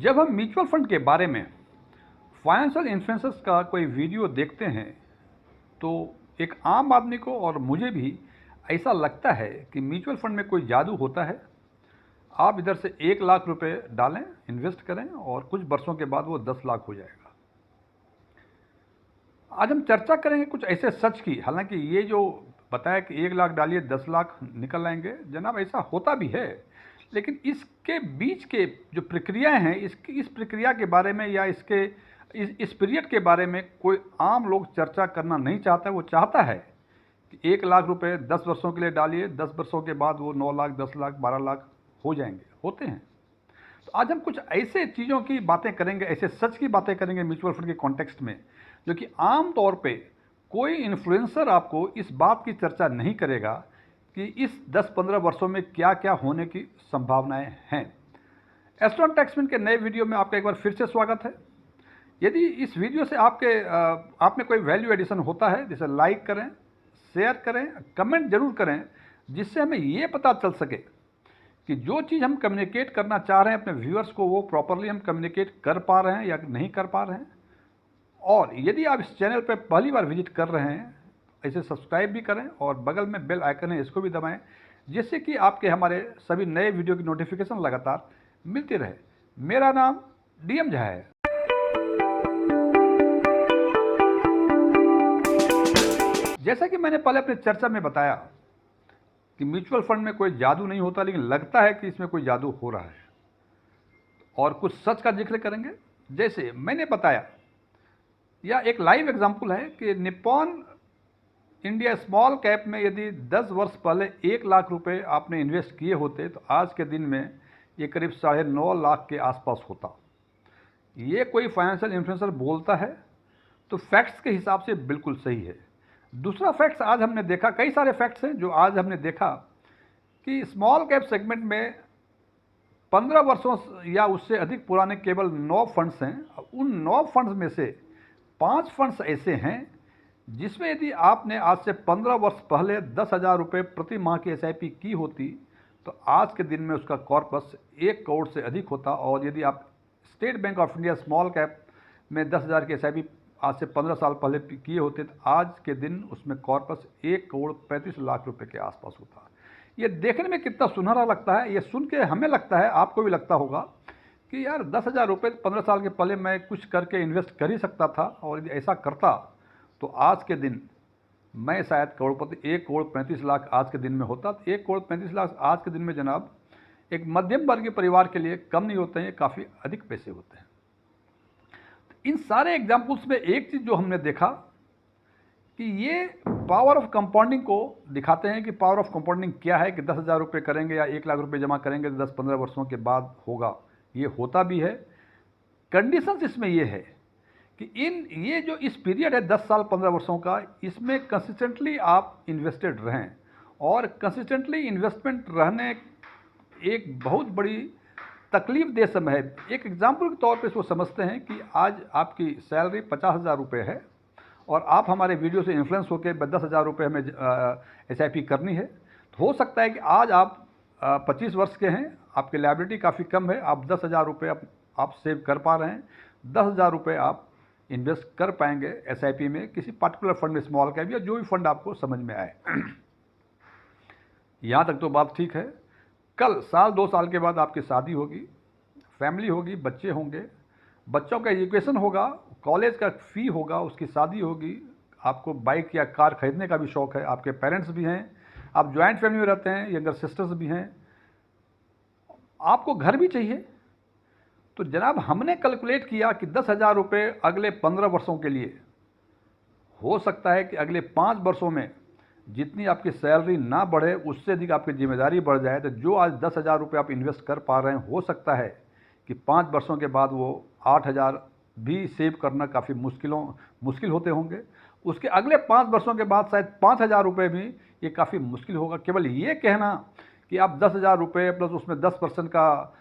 जब हम mutual fund के बारे में फाइनेंशियल इन्फ्लुएंसर्स का कोई वीडियो देखते हैं तो एक आम आदमी को और मुझे भी ऐसा लगता है कि म्यूचुअल फंड में कोई जादू होता है। आप इधर से 1 लाख रुपए डालें, इन्वेस्ट करें और कुछ वर्षों के बाद वो 10 लाख हो जाएगा। आज हम चर्चा करेंगे कुछ ऐसे सच की। हालांकि ये जो बताया कि 1 लाख डालिए 10 लाख निकल आएंगे, जनाब ऐसा होता भी है, लेकिन इसके बीच के जो प्रक्रियाएं हैं, इस प्रक्रिया के बारे में या इस पीरियड के बारे में कोई आम लोग चर्चा करना नहीं चाहता। वो चाहता है कि 1 लाख रुपए 10 वर्षों के लिए डालिए, 10 वर्षों के बाद वो 9 लाख, 10 लाख, 12 लाख हो जाएंगे, होते हैं। तो आज हम कुछ ऐसे चीज़ों की बातें करेंगे, ऐसे सच की बातें करेंगे म्यूचुअल फंड के कॉन्टेक्स्ट में, जो कि आम तौर पे कोई इन्फ्लुएंसर आपको इस बात की चर्चा नहीं करेगा कि इस 10-15 वर्षों में क्या क्या होने की संभावनाएं हैं। एस्ट्रॉन टैक्समैन के नए वीडियो में आपका एक बार फिर से स्वागत है। यदि इस वीडियो से आप में कोई वैल्यू एडिशन होता है, जैसे लाइक करें, शेयर करें, कमेंट जरूर करें, जिससे हमें ये पता चल सके कि जो चीज़ हम कम्युनिकेट करना चाह रहे हैं अपने व्यूअर्स को, वो प्रॉपरली हम कम्युनिकेट कर पा रहे हैं या नहीं कर पा रहे हैं। और यदि आप इस चैनल पर पहली बार विजिट कर रहे हैं, इसे सब्सक्राइब भी करें और बगल में बेल आइकन है, इसको भी दबाएं, जिससे कि आपके हमारे सभी नए वीडियो की नोटिफिकेशन लगातार मिलती रहे। मेरा नाम डीएम झा है। जैसा कि मैंने पहले अपनी चर्चा में बताया कि म्यूचुअल फंड में कोई जादू नहीं होता, लेकिन लगता है कि इसमें कोई जादू हो रहा है, और कुछ सच का जिक्र करेंगे। जैसे मैंने बताया, या एक लाइव एग्जांपल है कि निप्पॉन इंडिया स्मॉल कैप में यदि 10 वर्ष पहले 1 लाख रुपए आपने इन्वेस्ट किए होते तो आज के दिन में ये करीब 9.5 लाख के आसपास होता। ये कोई फाइनेंशियल इन्फ्लुएंसर बोलता है तो फैक्ट्स के हिसाब से बिल्कुल सही है। दूसरा फैक्ट्स आज हमने देखा, कई सारे फैक्ट्स हैं जो आज हमने देखा कि स्मॉल कैप सेगमेंट में 15 वर्षों या उससे अधिक पुराने केवल 9 फंड्स हैं। उन 9 फंड्स में से 5 फंड्स ऐसे हैं जिसमें यदि आपने आज से 15 वर्ष पहले 10,000 रुपये प्रति माह की SIP की होती तो आज के दिन में उसका कॉर्पस 1 करोड़ से अधिक होता। और यदि आप state bank of India small cap में 10,000 की SIP आज से 15 साल पहले किए होते तो आज के दिन उसमें कॉर्पस 1 करोड़ 35 लाख रुपए के आसपास होता। ये देखने में कितना सुनहरा लगता है। ये सुन के हमें लगता है, आपको भी लगता होगा कि यार 10,000 रुपये 15 साल के पहले मैं कुछ करके इन्वेस्ट कर ही सकता था, और यदि ऐसा करता तो आज के दिन मैं शायद करोड़पति 1 करोड़ 35 लाख आज के दिन में होता। 1 करोड़ 35 लाख आज के दिन में जनाब एक मध्यम वर्गीय परिवार के लिए कम नहीं होते हैं, ये काफ़ी अधिक पैसे होते हैं। इन सारे एग्जाम्पल्स में एक चीज़ जो हमने देखा कि ये पावर ऑफ कंपाउंडिंग को दिखाते हैं कि पावर ऑफ कंपाउंडिंग क्या है, कि 10,000 रुपये करेंगे या 1 लाख रुपये जमा करेंगे तो 10-15 वर्षों के बाद होगा। ये होता भी है। कंडीशंस इसमें ये है कि ये जो इस पीरियड है 10 साल 15 वर्षों का, इसमें कंसिस्टेंटली आप इन्वेस्टेड रहें। और कंसिस्टेंटली इन्वेस्टमेंट रहने एक बहुत बड़ी तकलीफ दे समय है। एक एग्जाम्पल के तौर पे इसको समझते हैं कि आज आपकी सैलरी 50,000 रुपये है और आप हमारे वीडियो से इन्फ्लुएंस होकर 10,000 रुपये हमें SIP करनी है। तो हो सकता है कि आज आप 25 वर्ष के हैं, आपकी लायबिलिटी काफ़ी कम है, आप 10,000 रुपये आप सेव कर पा रहे हैं, 10,000 रुपये आप इन्वेस्ट कर पाएंगे SIP में, किसी पर्टिकुलर फंड में, स्मॉल कैप या जो भी फंड आपको समझ में आए। यहाँ तक तो बात ठीक है। कल साल 2 साल के बाद आपकी शादी होगी, फैमिली होगी, बच्चे होंगे, बच्चों का एजुकेशन होगा, कॉलेज का फ़ी होगा, उसकी शादी होगी, आपको बाइक या कार खरीदने का भी शौक़ है, आपके पेरेंट्स भी हैं, आप जॉइंट फैमिली में रहते हैं, यंगर सिस्टर्स भी हैं, आपको घर भी चाहिए। तो जनाब हमने कैलकुलेट किया कि 10,000 रुपये अगले 15 वर्षों के लिए, हो सकता है कि अगले 5 वर्षों में जितनी आपकी सैलरी ना बढ़े उससे अधिक आपकी जिम्मेदारी बढ़ जाए। तो जो आज 10,000 रुपये आप इन्वेस्ट कर पा रहे हैं, हो सकता है कि 5 वर्षों के बाद वो 8,000 भी सेव करना काफ़ी मुश्किल होते होंगे। उसके अगले 5 वर्षों के बाद शायद 5,000 रुपये भी ये काफ़ी मुश्किल होगा। केवल ये कहना कि आप 10,000 रुपये प्लस उसमें 10% का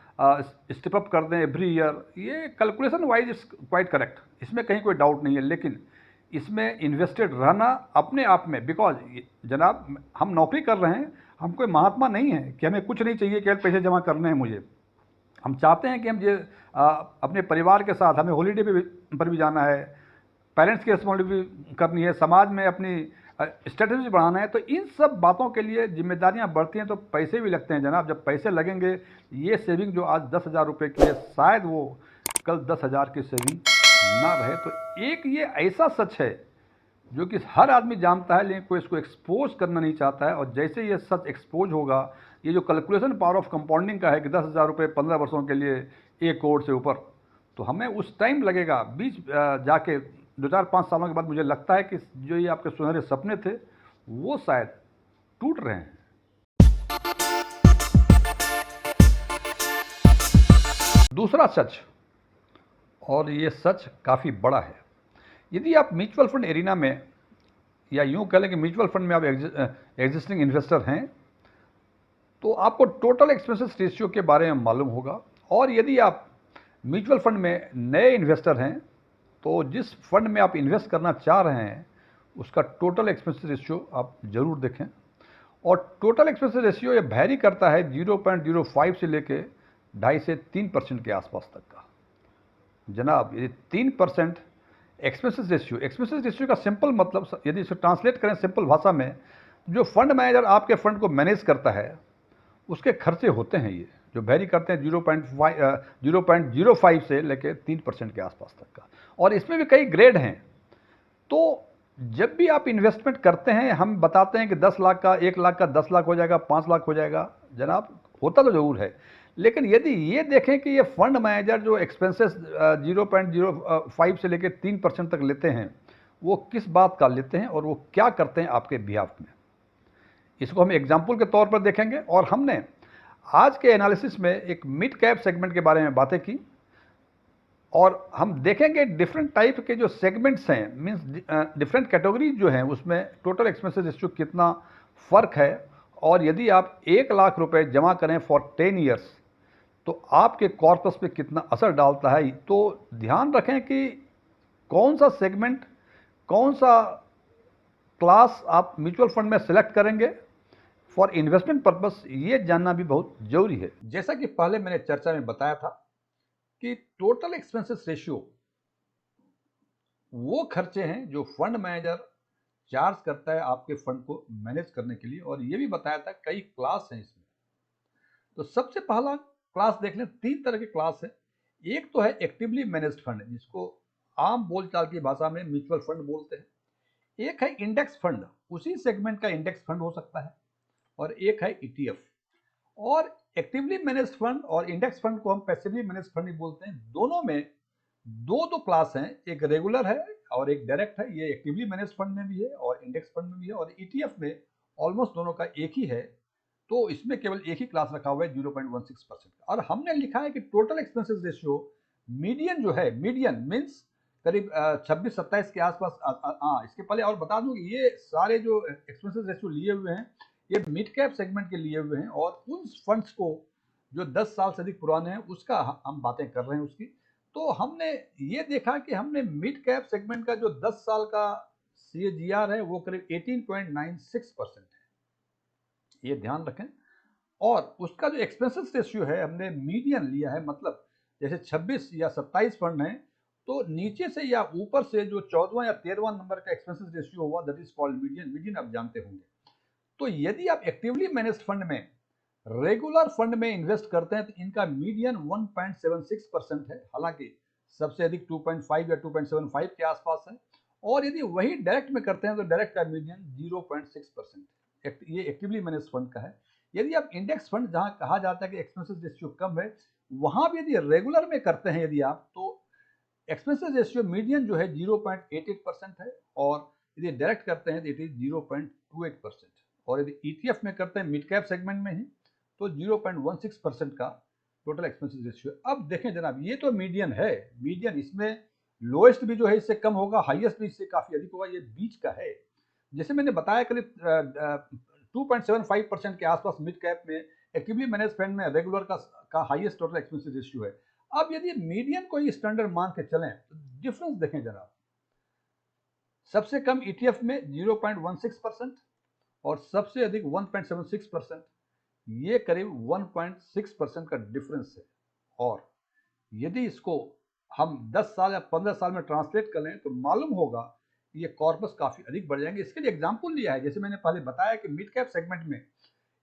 स्टेप अप कर दें एवरी ईयर, ये calculation wise is quite correct, इसमें कहीं कोई डाउट नहीं है। लेकिन इसमें इन्वेस्टेड रहना अपने आप में, बिकॉज जनाब हम नौकरी कर रहे हैं, हम कोई महात्मा नहीं है कि हमें कुछ नहीं चाहिए, केवल पैसे जमा करने हैं मुझे। हम चाहते हैं कि हम ये अपने परिवार के साथ हमें हॉलीडे पर भी जाना है, पेरेंट्स की रिस्पॉन्सिबिलिटी करनी है, समाज में अपनी स्टेटस भी बढ़ाना है। तो इन सब बातों के लिए जिम्मेदारियां बढ़ती हैं तो पैसे भी लगते हैं जनाब। जब पैसे लगेंगे, ये सेविंग जो आज 10,000 रुपये की है, शायद वो कल 10,000 की सेविंग ना रहे। तो एक ये ऐसा सच है जो कि हर आदमी जानता है, लेकिन कोई इसको एक्सपोज करना नहीं चाहता है। और जैसे ये सच एक्सपोज होगा, ये जो कैलकुलेशन पावर ऑफ कंपाउंडिंग का है कि 10,000 रुपये 15 वर्षों के लिए 1 करोड़ से ऊपर, तो हमें उस टाइम लगेगा बीच जाके 2-4-5 सालों के बाद मुझे लगता है कि जो ये आपके सुनहरे सपने थे वो शायद टूट रहे हैं। दूसरा सच, और ये सच काफ़ी बड़ा है, यदि आप म्यूचुअल फंड एरिना में, या यूं कह लें कि म्यूचुअल फंड में आप एग्जिस्टिंग इन्वेस्टर हैं, तो आपको टोटल एक्सपेंसेस रेशियो के बारे में मालूम होगा। और यदि आप म्यूचुअल फंड में नए इन्वेस्टर हैं, तो जिस फंड में आप इन्वेस्ट करना चाह रहे हैं उसका टोटल एक्सपेंसेस रेशियो आप जरूर देखें। और टोटल एक्सपेंसेस रेशियो ये वैरी करता है 0.05 से लेके 2.5 से 3% के आसपास तक का। जनाब, ये 3% एक्सपेंसेस रेशियो का सिंपल मतलब, यदि इसे ट्रांसलेट करें सिंपल भाषा में, जो फंड मैनेजर आपके फंड को मैनेज करता है उसके खर्चे होते हैं, ये जो वैरी करते हैं 0.05 से लेके 3% के आसपास तक का। और इसमें भी कई ग्रेड हैं। तो जब भी आप इन्वेस्टमेंट करते हैं, हम बताते हैं कि 10 लाख का, 1 लाख का 10 लाख हो जाएगा, 5 लाख हो जाएगा। जनाब, होता तो जरूर है, लेकिन यदि ये देखें कि ये फंड मैनेजर जो एक्सपेंसेस 0.05 से लेकर 3% तक लेते हैं, वो किस बात का लेते हैं और वो क्या करते हैं आपके बिहाफ में, इसको हम एग्जाम्पल के तौर पर देखेंगे। और हमने आज के एनालिसिस में एक मिड कैप सेगमेंट के बारे में बातें की, और हम देखेंगे डिफरेंट टाइप के जो सेगमेंट्स हैं, मींस डिफरेंट कैटेगरीज जो हैं, उसमें टोटल एक्सपेंसेस रेशियो कितना फ़र्क है। और यदि आप 1 लाख रुपए जमा करें फॉर 10 ईयर्स, तो आपके कॉर्पस पे कितना असर डालता है। तो ध्यान रखें कि कौन सा सेगमेंट, कौन सा क्लास आप म्यूचुअल फंड में सेलेक्ट करेंगे फॉर इन्वेस्टमेंट पर्पस, ये जानना भी बहुत जरूरी है। जैसा कि पहले मैंने चर्चा में बताया था कि टोटल एक्सपेंसेस रेशियो वो खर्चे हैं जो फंड मैनेजर चार्ज करता है आपके फंड को मैनेज करने के लिए। और ये भी बताया था कई क्लास हैं इसमें। तो सबसे पहला क्लास देख लें, 3 तरह के क्लास है। एक तो है एक्टिवली मैनेज्ड फंड, जिसको आम बोलचाल की भाषा में म्यूचुअल फंड बोलते हैं। एक है इंडेक्स फंड, उसी सेगमेंट का इंडेक्स फंड हो सकता है। और एक है ईटीएफ। और एक्टिवली मैनेज्ड फंड और इंडेक्स फंड को हम पैसिवली मैनेज्ड फंड ही बोलते हैं। दोनों में दो क्लास हैं, एक रेगुलर है और एक डायरेक्ट है। ये एक्टिवली मैनेज्ड फंड में भी है और इंडेक्स फंड में भी है। और ईटीएफ में ऑलमोस्ट दोनों का एक ही है। तो इसमें केवल एक ही क्लास रखा हुआ है 0.16% का। और हमने लिखा है कि टोटल एक्सपेंसेस रेशियो मीडियन जो है, मीडियन मीन्स करीब 26-27 के आसपास। हाँ, इसके पहले और बता दूं कि ये सारे जो एक्सपेंसेस रेशियो लिए हुए हैं, ये मिड कैप सेगमेंट के लिए हुए हैं। और उन फंड्स को जो 10 साल से अधिक पुराने हैं, उसका हम बातें कर रहे हैं उसकी। तो हमने ये देखा कि हमने मिड कैप सेगमेंट का जो 10 साल का CAGR है, वो करीब 18.96% है, ये ध्यान रखें। और उसका जो एक्सपेंसेस रेशियो है, हमने मीडियन लिया है। मतलब जैसे 26 या 27 फंड हैं, तो नीचे से या ऊपर से जो 14वां या 13वां नंबर का एक्सपेंसेस रेशियो हुआ, that is called median. Median आप जानते होंगे। तो यदि आप एक्टिवली मैनेज्ड फंड में, रेगुलर फंड में इन्वेस्ट करते हैं, तो इनका मीडियन 1.76% है। हालांकि सबसे अधिक 2.5 या 2.75 के आसपास है। और यदि वही डायरेक्ट में करते हैं, तो डायरेक्ट का मीडियन 0.6%, ये एक्टिवली मैनेज्ड फंड का है। यदि आप इंडेक्स फंड, जहां कहा जाता है कि एक्सपेंसेस रेशियो कम है, वहां भी यदि रेगुलर में करते हैं यदि आप, तो एक्सपेंसेस रेशियो मीडियन जो है 0.88% है। और यदि डायरेक्ट करते हैं तो इट इज 0.28%। और यदि ईटीएफ में करते हैं मिड कैप सेगमेंट में ही, तो 0.16% का टोटल एक्सपेंसेस रेशियो। अब देखें जनाब, ये तो मीडियन है। मीडियन, इसमें लोएस्ट भी जो है इससे कम होगा, हाईएस्ट भी इससे काफी अधिक होगा, ये बीच का है। जैसे मैंने बताया करीब 2.75% के आसपास मिड कैप में, एक्टिवली मैनेज फंड में रेगुलर का हाईएस्ट टोटल एक्सपेंसेस रेशियो है। अब यदि मीडियन को ही स्टैंडर्ड मान के चलें, तो डिफरेंस देखें जनाब। सबसे कम ईटीएफ में 0.16% और सबसे अधिक 1.76%, ये करीब 1.6% का डिफरेंस है। और यदि इसको हम 10 साल या 15 साल में ट्रांसलेट कर लें तो मालूम होगा कि ये कॉर्पस काफ़ी अधिक बढ़ जाएंगे। इसके लिए एग्जाम्पल लिया है, जैसे मैंने पहले बताया कि मिड कैप सेगमेंट में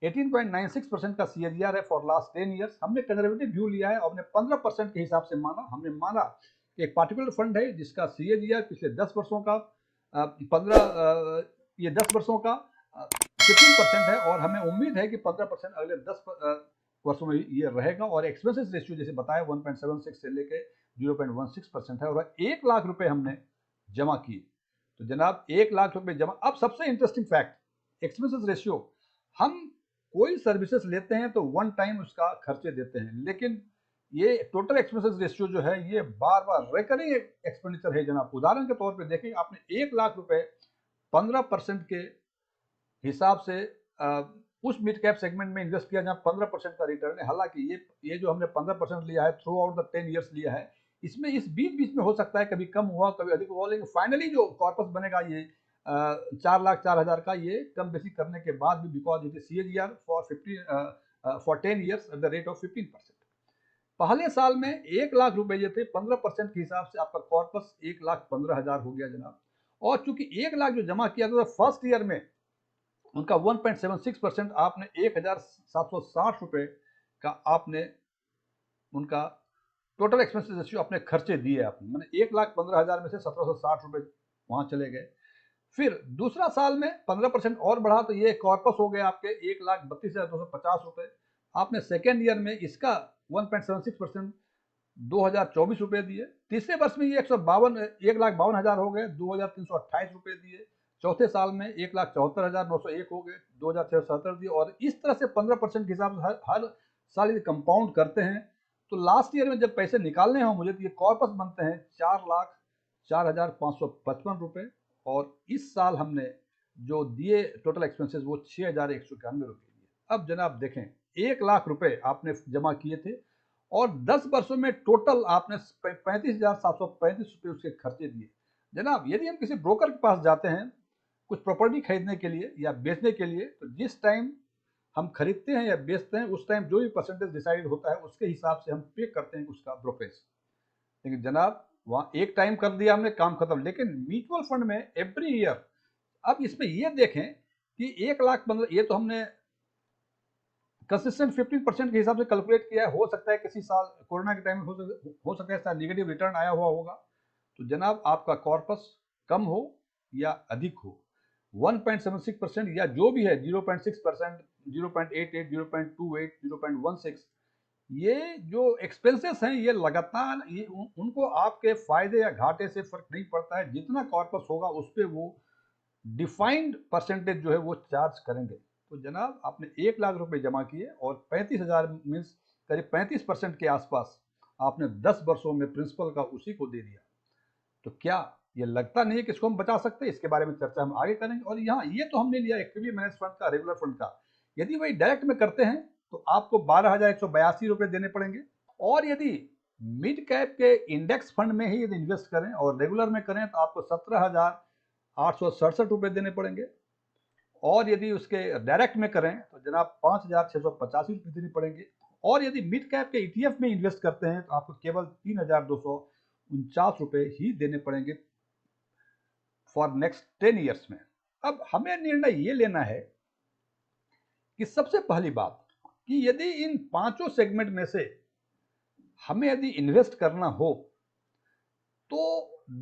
18.96% का CAGR है फॉर लास्ट 10 ईयर्स। हमने कंजर्वेटिव व्यू लिया है और हमने 15% के हिसाब से माना। हमने माना कि एक पार्टिकुलर फंड है जिसका CAGR पिछले 10 वर्षों का 10 वर्षों का 15% है और हमें उम्मीद है कि 15% अगले 10 वर्षों में ये रहेगा। और एक्सपेंसेस रेशियो जैसे बताया 1.76 से लेके 0.16% है और 1 लाख रुपए हमने जमा किए। तो जनाब 1 लाख रुपए जमा। अब सबसे इंटरेस्टिंग फैक्ट, एक्सपेंसेस रेशियो, हम कोई सर्विसेज लेते हैं तो वन टाइम उसका खर्चे देते हैं, लेकिन ये टोटल एक्सपेंसेस रेशियो जो है ये बार बार रिकरिंग एक्सपेंडिचर है जनाब। उदाहरण के तौर पे देखें, आपने 1 लाख रुपए 15% के हिसाब से उस मिड कैप सेगमेंट में इन्वेस्ट किया जहां 15% का रिटर्न है। हालांकि ये जो हमने 15% लिया है थ्रू आउट द 10 ईयर्स लिया है, इसमें इस बीच में हो सकता है कभी कम हुआ कभी अधिक हुआ, लेकिन फाइनली जो कॉर्पस बनेगा ये 4,04,000 का, ये कम बेसी करने के बाद भी, because it is CAGR for 10 years at the rate of 15%। पहले साल में 1 लाख रुपए ये थे, 15% के हिसाब से आपका कॉर्पस 1,15,000 हो गया जनाब। और चूंकि 1 लाख जो जमा किया था फर्स्ट ईयर में उनका 1.76% आपने 1,760 रुपए का आपने उनका टोटल एक्सपेंसेस रेशियो अपने खर्चे दिए आपने, मैंने 1,15,000 में से 1,760 रुपए वहां चले गए। फिर दूसरा साल में 15% और बढ़ा तो ये कॉर्पस हो गए आपके 1,32,250 रुपए। आपने सेकेंड ईयर में इसका 1.76% 2,024 रुपए दिए। तीसरे वर्ष में ये 1,52,000 हो गए, 2,328 रुपए दिए। चौथे साल में 1,74,901 हो गए, 2,670 दिए। और इस तरह से 15% के हिसाब से हर साल यदि कंपाउंड करते हैं तो लास्ट ईयर में जब पैसे निकालने हों मुझे, तो ये कॉर्पस बनते हैं 4,04,555 रुपए। और इस साल हमने जो दिए टोटल एक्सपेंसेस वो 6,191 रुपए दिए। अब जनाब देखें, 1 लाख रुपए आपने जमा किए थे और 10 वर्षों में टोटल आपने 35,735 रुपए उसके खर्चे दिए। जनाब यदि हम किसी ब्रोकर के पास जाते हैं कुछ प्रॉपर्टी खरीदने के लिए या बेचने के लिए, तो जिस टाइम हम खरीदते हैं या बेचते हैं उस टाइम जो भी परसेंटेज डिसाइड होता है उसके हिसाब से हम पे करते हैं उसका ब्रोकरेज। लेकिन जनाब वहाँ एक टाइम कर दिया हमने, काम खत्म। लेकिन म्यूचुअल फंड में एवरी ईयर, अब इसमें ये देखें कि 1,15,000 ये तो हमने कंसिस्टेंट 15% के हिसाब से कैलकुलेट किया है। हो सकता है किसी साल कोरोना के टाइम में हो सकता है नेगेटिव रिटर्न आया हुआ होगा। तो जनाब आपका कॉर्पस कम हो या अधिक हो, 1.76% या जो भी है 0.6%, 0.88, 0.28, 0.16, ये जो एक्सपेंसेस हैं ये लगातार उनको आपके फायदे या घाटे से फर्क नहीं पड़ता है। जितना कॉर्पस होगा उस पर वो डिफाइंड परसेंटेज जो है वो चार्ज करेंगे। तो जनाब आपने 1 लाख रुपए जमा किए और 35,000 मीन्स करीब 35% के आसपास आपने 10 वर्षों में प्रिंसिपल का उसी को दे दिया। तो क्या ये लगता नहीं है कि इसको हम बचा सकते हैं? इसके बारे में चर्चा हम आगे करेंगे। और यहाँ ये तो हमने लिया एक्टिवली मैनेज फंड का, रेगुलर फंड का। यदि वही डायरेक्ट में करते हैं तो आपको 12,182 रुपए देने पड़ेंगे। और यदि मिड कैप के इंडेक्स फंड में ही यदि इन्वेस्ट करें और रेगुलर में करें तो आपको 17,867 रुपए देने पड़ेंगे। और यदि उसके डायरेक्ट में करें तो जनाब 5,685 रुपए देने पड़ेंगे। और यदि मिड कैप के ETF में इन्वेस्ट करते हैं तो आपको केवल 3,249 रुपए ही देने पड़ेंगे फॉर नेक्स्ट 10 ईयर्स में। अब हमें निर्णय ये लेना है कि सबसे पहली बात कि यदि इन पांचों सेगमेंट में से हमें यदि इन्वेस्ट करना हो तो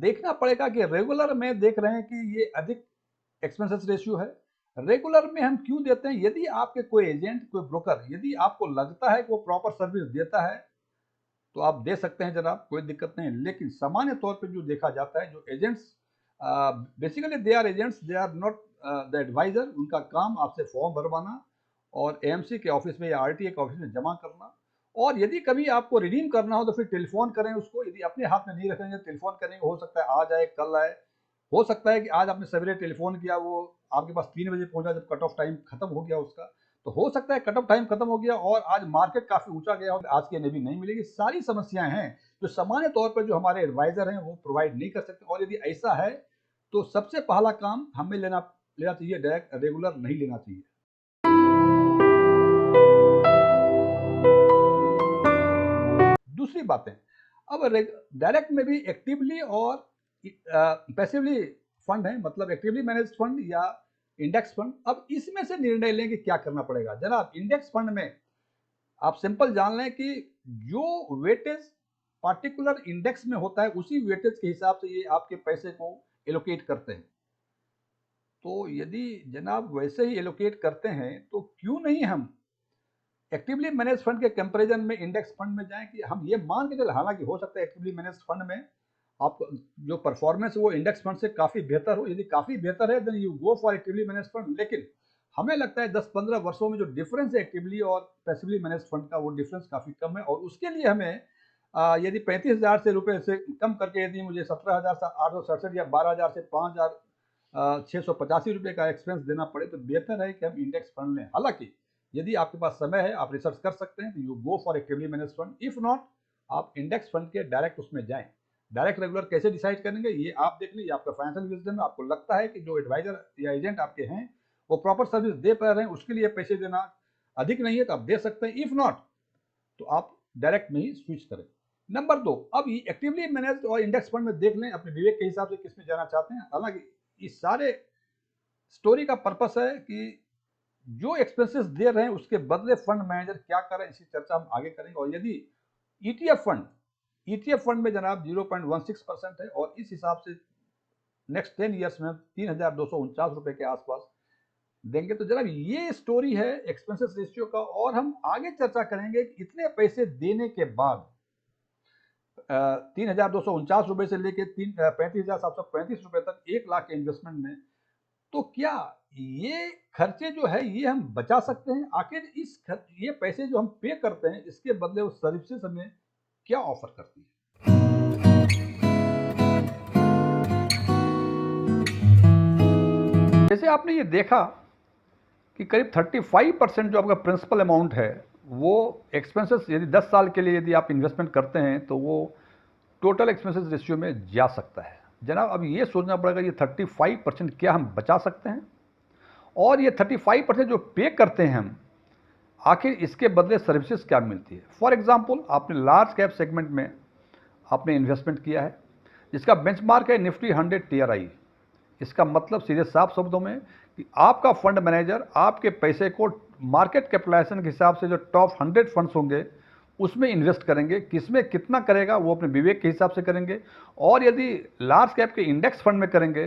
देखना पड़ेगा कि रेगुलर में देख रहे हैं कि ये अधिक एक्सपेंसेस रेशियो है। रेगुलर में हम क्यों देते हैं? यदि आपके कोई एजेंट, कोई ब्रोकर, यदि आपको लगता है कि वो प्रॉपर सर्विस देता है तो आप दे सकते हैं जनाब, कोई दिक्कत नहीं। लेकिन सामान्य तौर पे जो देखा जाता है, जो agents basically they are agents, they are not the advisor. उनका काम आपसे फॉर्म भरवाना और AMC के ऑफिस में या RTA के ऑफिस में जमा करना। और यदि कभी आपको रिडीम करना हो तो फिर टेलीफोन करें उसको। यदि अपने हाथ में नहीं रखेंगे टेलीफोन करेंगे, हो सकता है आज आए कल आए। हो सकता है कि आज आपने सवेरे टेलीफोन किया, वो आपके पास 3 बजे पहुंचा जब कट ऑफ टाइम खत्म हो गया उसका। तो हो सकता है कट ऑफ टाइम खत्म हो गया और आज मार्केट काफी ऊंचा गया और आज की NAV नहीं मिलेगी। सारी समस्याएं हैं जो सामान्य तौर पर जो हमारे एडवाइजर हैं वो प्रोवाइड नहीं कर सकते। और यदि ऐसा है तो सबसे पहला काम हमें लेना चाहिए, डायरेक्ट रेगुलर नहीं लेना चाहिए। दूसरी बातें, अब डायरेक्ट में भी एक्टिवली और पैसिवली फंड है, मतलब एक्टिवली मैनेज फंड या इंडेक्स फंड। अब इसमें से निर्णय लें कि क्या करना पड़ेगा। जनाब, इंडेक्स फंड में आप सिंपल जान लें कि जो वेटेज पार्टिकुलर इंडेक्स में होता है उसी वेटेज के हिसाब से ये आपके पैसे को एलोकेट करते हैं। तो यदि जनाब वैसे ही एलोकेट करते हैं तो क्यों नहीं हम एक्टिवली मैनेज फंड के कंपैरिजन में इंडेक्स फंड में जाएं कि हम ये मान के चले, हालांकि हो सकता है एक्टिवली मैनेज फंड में आप जो परफॉर्मेंस है वो इंडेक्स फंड से काफ़ी बेहतर हो। यदि काफ़ी बेहतर है then you go for actively manage fund. लेकिन हमें लगता है 10-15 वर्षों में जो डिफरेंस है एक्टिवली और पैसिवली मैनेज फंड का, वो डिफरेंस काफ़ी कम है। और उसके लिए हमें यदि 35,000 से रुपये से कम करके यदि मुझे 17,867 या 12,000 से 5,685 रुपये का एक्सपेंस देना पड़े तो बेहतर है कि हम इंडेक्स फंड लें। हालांकि यदि आपके पास समय है, आप रिसर्च कर सकते हैं, तो you go for actively manage fund. If not, आप इंडेक्स फंड के डायरेक्ट उसमें जाएं। डायरेक्ट रेगुलर कैसे डिसाइड करेंगे ये आप देख लीजिए, आपका फाइनेंशियल विजडम। आपको लगता है कि जो एडवाइजर या एजेंट आपके हैं वो प्रॉपर सर्विस दे पा रहे हैं, उसके लिए पैसे देना अधिक नहीं है तो आप दे सकते हैं। इफ नॉट तो आप डायरेक्ट में ही स्विच करें। नंबर 2, अब ये एक्टिवली मैनेज और इंडेक्स फंड में देख लें अपने विवेक के हिसाब से किस में जाना चाहते हैं। हालांकि इस सारे स्टोरी का पर्पस है कि जो एक्सपेंसेस दे रहे हैं उसके बदले फंड मैनेजर क्या करें, इसकी चर्चा हम आगे करेंगे। और यदि ईटीएफ फंड में जनाब 0.16% है और इस हिसाब से नेक्स्ट 10 ईयर्स में 3,249 रुपए के आसपास देंगे, तो जनाब ये स्टोरी है एक्सपेंसेस रेशियो का। और हम आगे चर्चा करेंगे कि इतने पैसे देने के बाद 3,249 रुपए से लेकर 35,735 रुपए तक 1 लाख के इन्वेस्टमेंट में, तो क्या ये खर्चे जो है ये हम बचा सकते हैं? आखिर ये पैसे जो हम पे करते हैं इसके बदले वो सर्विसेज हमें क्या ऑफर करती है? जैसे आपने ये देखा कि करीब 35% जो आपका प्रिंसिपल अमाउंट है वो एक्सपेंसेस, यदि 10 साल के लिए यदि आप इन्वेस्टमेंट करते हैं तो वो टोटल एक्सपेंसेस रेशियो में जा सकता है। जनाब, अब ये सोचना पड़ेगा ये 35% क्या हम बचा सकते हैं, और ये 35% जो पे करते हैं हम, आखिर इसके बदले सर्विसेज क्या मिलती है। फॉर एग्जांपल, आपने लार्ज कैप सेगमेंट में आपने इन्वेस्टमेंट किया है जिसका बेंचमार्क है निफ्टी 100 TRI। इसका मतलब सीधे साफ शब्दों में कि आपका फंड मैनेजर आपके पैसे को मार्केट कैपिटलाइजेशन के हिसाब से जो टॉप 100 फंड्स होंगे उसमें इन्वेस्ट करेंगे। किसमें कितना करेगा वो अपने विवेक के हिसाब से करेंगे। और यदि लार्ज कैप के इंडेक्स फंड में करेंगे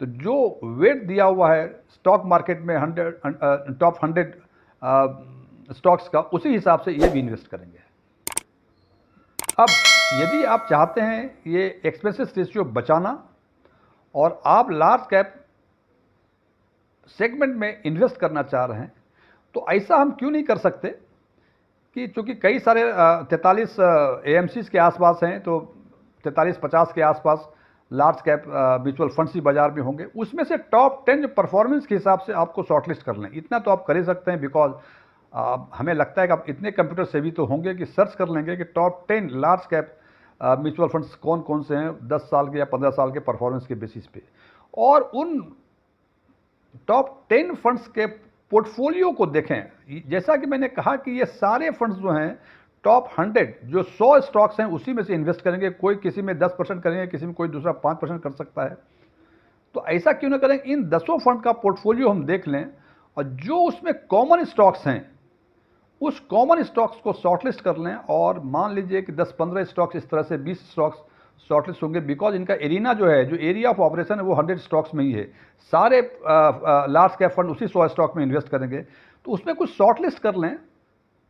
तो जो वेट दिया हुआ है स्टॉक मार्केट में टॉप 100 स्टॉक्स का, उसी हिसाब से ये भी इन्वेस्ट करेंगे। अब यदि आप चाहते हैं ये एक्सपेंसेस रेशियो बचाना और आप लार्ज कैप सेगमेंट में इन्वेस्ट करना चाह रहे हैं, तो ऐसा हम क्यों नहीं कर सकते कि चूंकि कई सारे 43 AMCs के आसपास हैं, तो 43-50 के आसपास लार्ज कैप म्यूचुअल फंड्स ही बाजार में होंगे। उसमें से टॉप 10 जो परफॉर्मेंस के हिसाब से आपको शॉर्टलिस्ट कर लें। इतना तो आप कर ही सकते हैं, बिकॉज हमें लगता है कि आप इतने कंप्यूटर सेवी तो होंगे कि सर्च कर लेंगे कि top 10 large cap mutual funds कौन कौन से हैं 10 साल के या 15 साल के परफॉर्मेंस के बेसिस पे। और उन टॉप 10 फंड्स के पोर्टफोलियो को देखें। जैसा कि मैंने कहा कि ये सारे फंड्स जो हैं टॉप 100 जो 100 स्टॉक्स हैं उसी में से इन्वेस्ट करेंगे। कोई किसी में 10% करेंगे, किसी में कोई दूसरा 5% कर सकता है। तो ऐसा क्यों ना करें, इन 10 फंड का पोर्टफोलियो हम देख लें और जो उसमें कॉमन स्टॉक्स हैं उस कॉमन स्टॉक्स को शॉर्टलिस्ट कर लें। और मान लीजिए कि 10-15 स्टॉक्स, इस तरह से 20 स्टॉक्स शॉर्टलिस्ट होंगे, बिकॉज इनका एरिना जो है, जो एरिया ऑफ ऑपरेशन है वो 100 स्टॉक्स में ही है। सारे लार्ज कैप फंड उसी 100 स्टॉक में इन्वेस्ट करेंगे, तो उसमें कुछ शॉर्टलिस्ट कर लें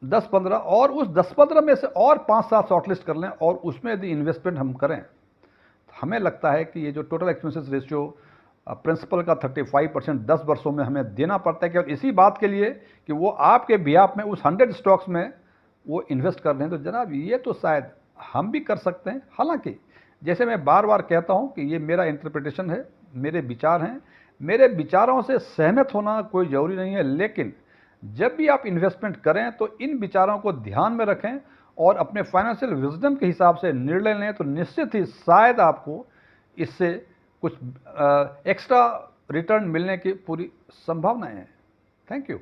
10-15, और उस 10-15 में से और 5-7 शॉर्टलिस्ट कर लें और उसमें यदि इन्वेस्टमेंट हम करें, हमें लगता है कि ये जो टोटल एक्सपेंसेस रेशियो प्रिंसिपल का 35% 10 वर्षों में हमें देना पड़ता है, केवल इसी बात के लिए कि वो आपके बिहाफ में उस 100 स्टॉक्स में वो इन्वेस्ट कर लें। तो जनाब ये तो शायद हम भी कर सकते हैं। हालांकि जैसे मैं बार बार कहता हूं कि ये मेरा इंटरप्रिटेशन है, मेरे विचार हैं, मेरे विचारों से सहमत होना कोई ज़रूरी नहीं है। लेकिन जब भी आप इन्वेस्टमेंट करें तो इन विचारों को ध्यान में रखें और अपने फाइनेंशियल विजडम के हिसाब से निर्णय लें, तो निश्चित ही शायद आपको इससे कुछ एक्स्ट्रा रिटर्न मिलने की पूरी संभावनाएं हैं। Thank you.